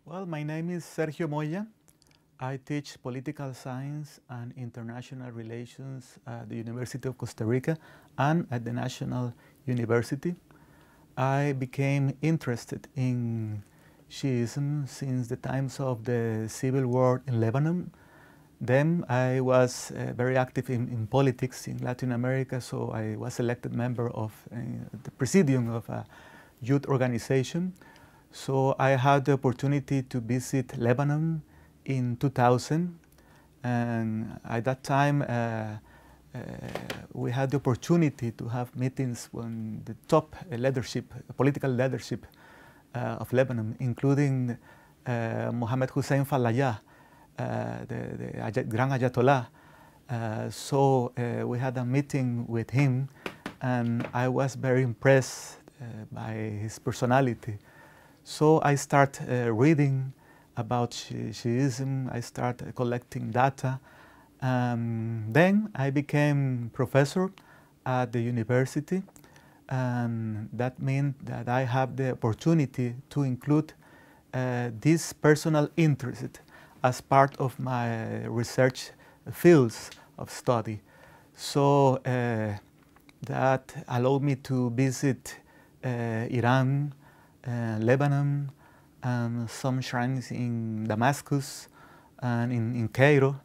Well, my name is Sergio Moya. I teach political science and international relations at the University of Costa Rica and at the National University. I became interested in Shiism since the times of the civil war in Lebanon. Then I was very active in politics in Latin America, so I was elected member of the presidium of a youth organization. So I had the opportunity to visit Lebanon in 2000, and at that time we had the opportunity to have meetings with the top leadership, political leadership of Lebanon, including Mohammed Hussein Fallayah, the Grand Ayatollah. So we had a meeting with him, and I was very impressed by his personality. So I started reading about Shiism, I started collecting data. Then I became professor at the university, and that meant that I have the opportunity to include this personal interest as part of my research fields of study. So that allowed me to visit Iran, Lebanon, and some shrines in Damascus and in Cairo,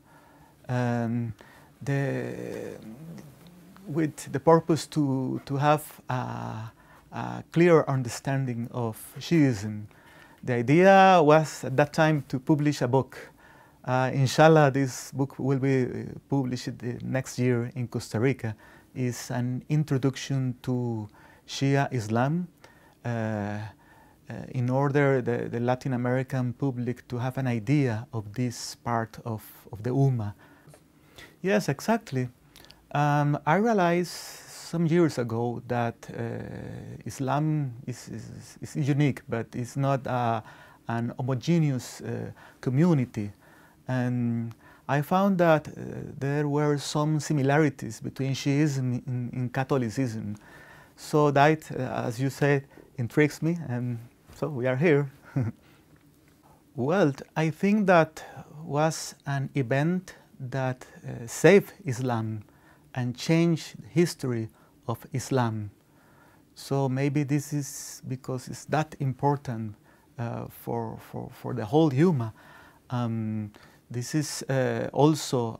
with the purpose to have a clear understanding of Shiism. The idea was at that time to publish a book. Inshallah, this book will be published next year in Costa Rica. It's an introduction to Shia Islam, in order the Latin American public to have an idea of this part of the Ummah. Yes, exactly. I realized some years ago that Islam is unique, but it's not an homogeneous community. And I found that there were some similarities between Shiism and Catholicism. So that, as you said, intrigues me, and so we are here. Well, I think that was an event that saved Islam and changed the history of Islam. So maybe this is because it's that important for the whole Ummah. This is also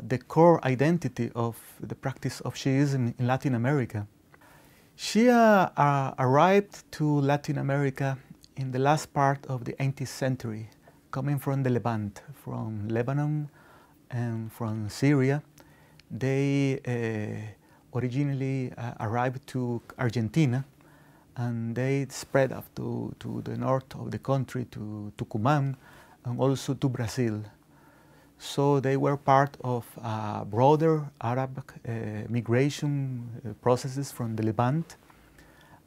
the core identity of the practice of Shiism in Latin America. Shia arrived to Latin America in the last part of the 18th century, coming from the Levant, from Lebanon and from Syria. They originally arrived to Argentina, and they spread up to the north of the country, to Tucumán, and also to Brazil. So they were part of broader Arab migration processes from the Levant,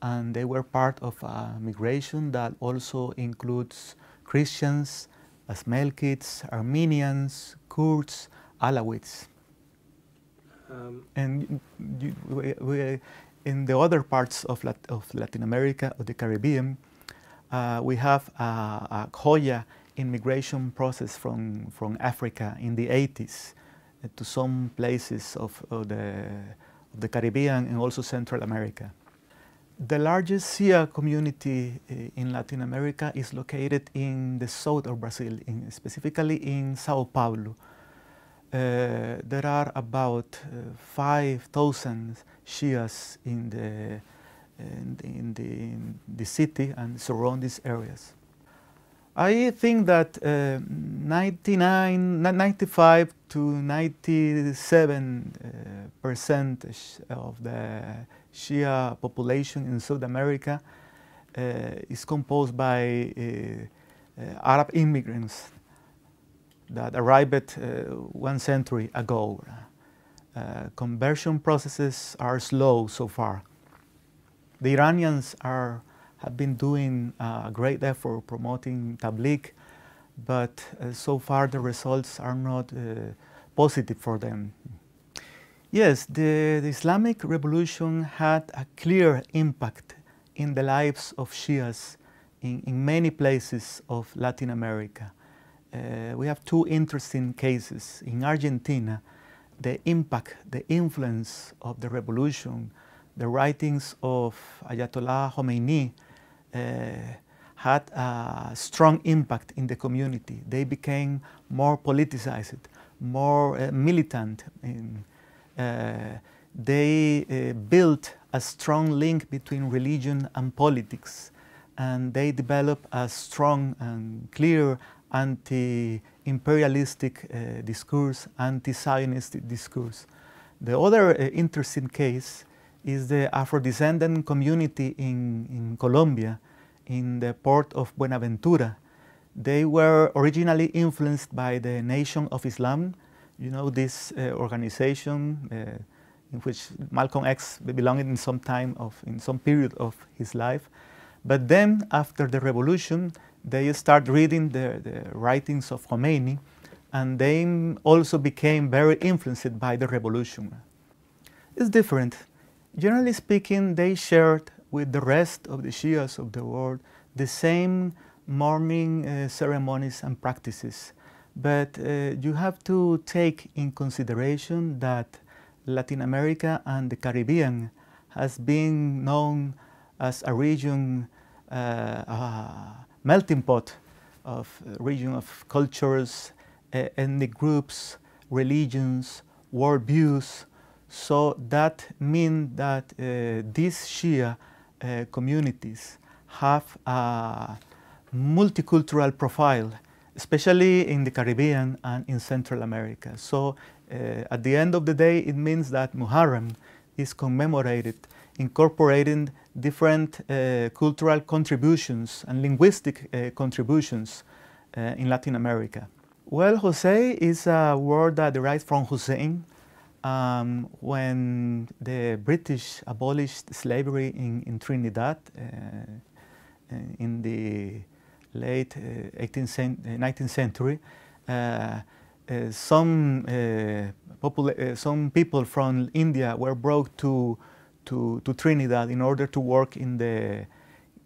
and they were part of a migration that also includes Christians, Asmelkids, Armenians, Kurds, Alawites. And in the other parts of Latin America, or the Caribbean, we have a Joya immigration process from Africa in the 80s to some places of the Caribbean and also Central America. The largest Shia community in Latin America is located in the south of Brazil, specifically in Sao Paulo. There are about 5,000 Shias in the city and surrounding areas. I think that 95 to 97% of the Shia population in South America is composed by Arab immigrants that arrived 1 century ago. Conversion processes are slow so far. The Iranians have been doing a great effort promoting Tabligh, but so far the results are not positive for them. Yes, the Islamic Revolution had a clear impact in the lives of Shias in many places of Latin America. We have two interesting cases. In Argentina, the impact, the influence of the revolution, the writings of Ayatollah Khomeini had a strong impact in the community. They became more politicized, more militant. They built a strong link between religion and politics, and they developed a strong and clear anti-imperialistic discourse, anti-Zionistic discourse. The other interesting case is the Afro-descendant community in Colombia, in the port of Buenaventura. They were originally influenced by the Nation of Islam, you know, this organization in which Malcolm X belonged in some period of his life. But then, after the revolution, they start reading the writings of Khomeini, and they also became very influenced by the revolution. It's different. Generally speaking, they shared with the rest of the Shias of the world the same mourning ceremonies and practices. But you have to take in consideration that Latin America and the Caribbean has been known as a region, melting pot of region of cultures, ethnic groups, religions, worldviews. So that means that these Shia communities have a multicultural profile, especially in the Caribbean and in Central America. So at the end of the day, it means that Muharram is commemorated, incorporating different cultural contributions and linguistic contributions in Latin America. Well, Jose is a word that derives from Hussein. When the British abolished slavery in Trinidad in the late 19th century, some people from India were brought to Trinidad in order to work in the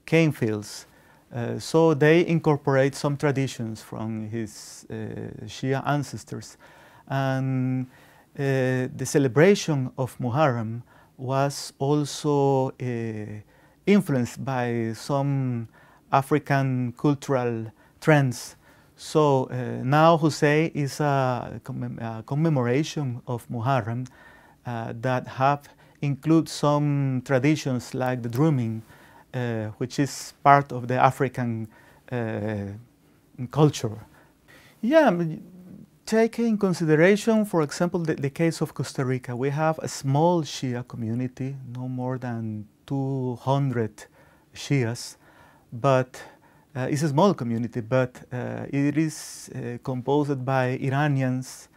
cane fields. So they incorporate some traditions from his Shia ancestors. And the celebration of Muharram was also influenced by some African cultural trends. So now Hussein is a commemoration of Muharram that include some traditions like the drumming, which is part of the African culture. Yeah, take in consideration, for example, the case of Costa Rica. We have a small Shia community, no more than 200 Shias, but it's a small community, but it is composed by Iranians,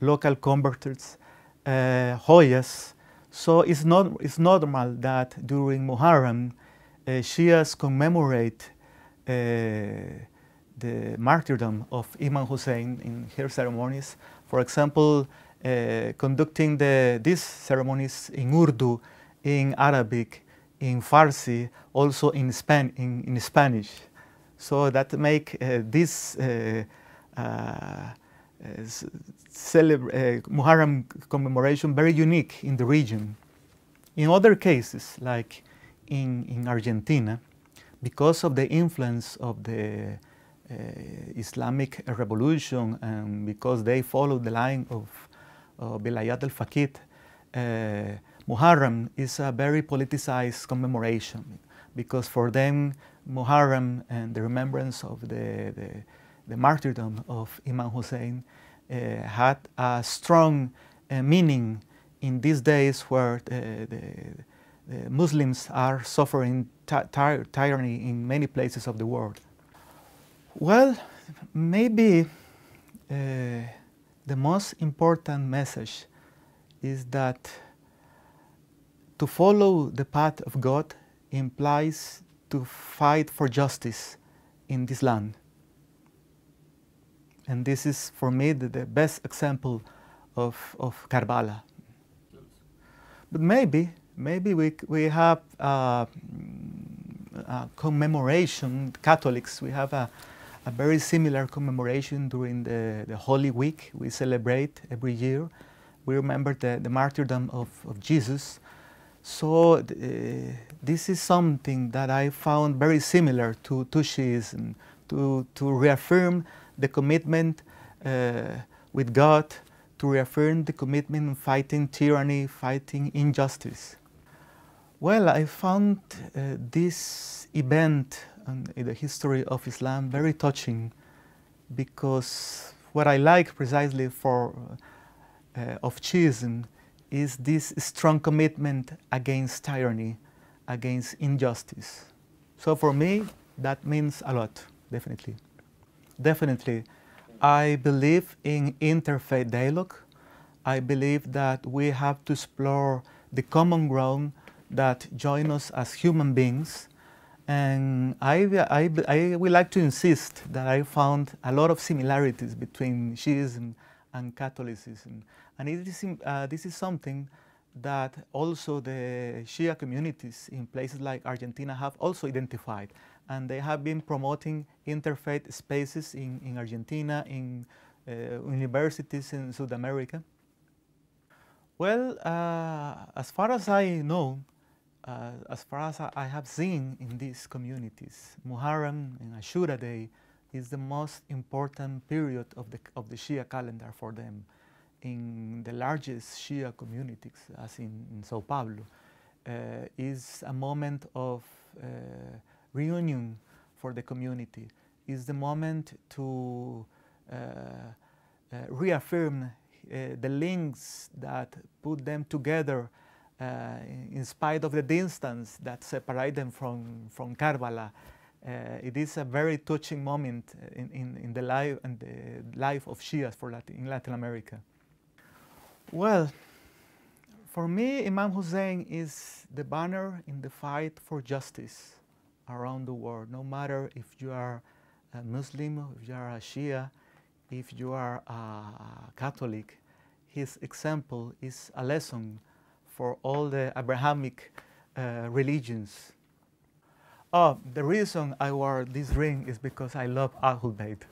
local converts, Hoyas. So it's normal that during Muharram, Shias commemorate the martyrdom of Imam Hussein in her ceremonies. For example, conducting these ceremonies in Urdu, in Arabic, in Farsi, also in Spanish. So that make this Muharram commemoration very unique in the region. In other cases, like in Argentina, because of the influence of the Islamic revolution and because they followed the line of Vilayat al-Faqih, Muharram is a very politicized commemoration, because for them Muharram and the remembrance of the martyrdom of Imam Hussein had a strong meaning in these days where the Muslims are suffering tyranny in many places of the world. Well, maybe the most important message is that to follow the path of God implies to fight for justice in this land. And this is, for me, the best example of Karbala. But maybe we have commemoration. Catholics, we have a very similar commemoration during the Holy Week we celebrate every year. We remember the martyrdom of Jesus. So this is something that I found very similar to Shiism, to reaffirm the commitment with God, to reaffirm the commitment in fighting tyranny, fighting injustice. Well, I found this event in the history of Islam very touching, because what I like precisely of Shiism is this strong commitment against tyranny, against injustice. So for me, that means a lot, definitely. Definitely. I believe in interfaith dialogue. I believe that we have to explore the common ground that join us as human beings. And I would like to insist that I found a lot of similarities between Shiism and Catholicism. And this is something that also the Shia communities in places like Argentina have also identified. And they have been promoting interfaith spaces in Argentina, in universities in South America. Well, as far as I know, as far as I have seen in these communities, Muharram and Ashura Day is the most important period of the Shia calendar for them. In the largest Shia communities, as in Sao Paulo, is a moment of reunion for the community. Is the moment to reaffirm the links that put them together in spite of the distance that separate them from Karbala. It is a very touching moment in the life of Shias in Latin America. Well, for me, Imam Hussein is the banner in the fight for justice around the world. No matter if you are a Muslim, if you are a Shia, if you are a Catholic, his example is a lesson for all the Abrahamic religions. Oh, the reason I wore this ring is because I love Əhli-Beyt.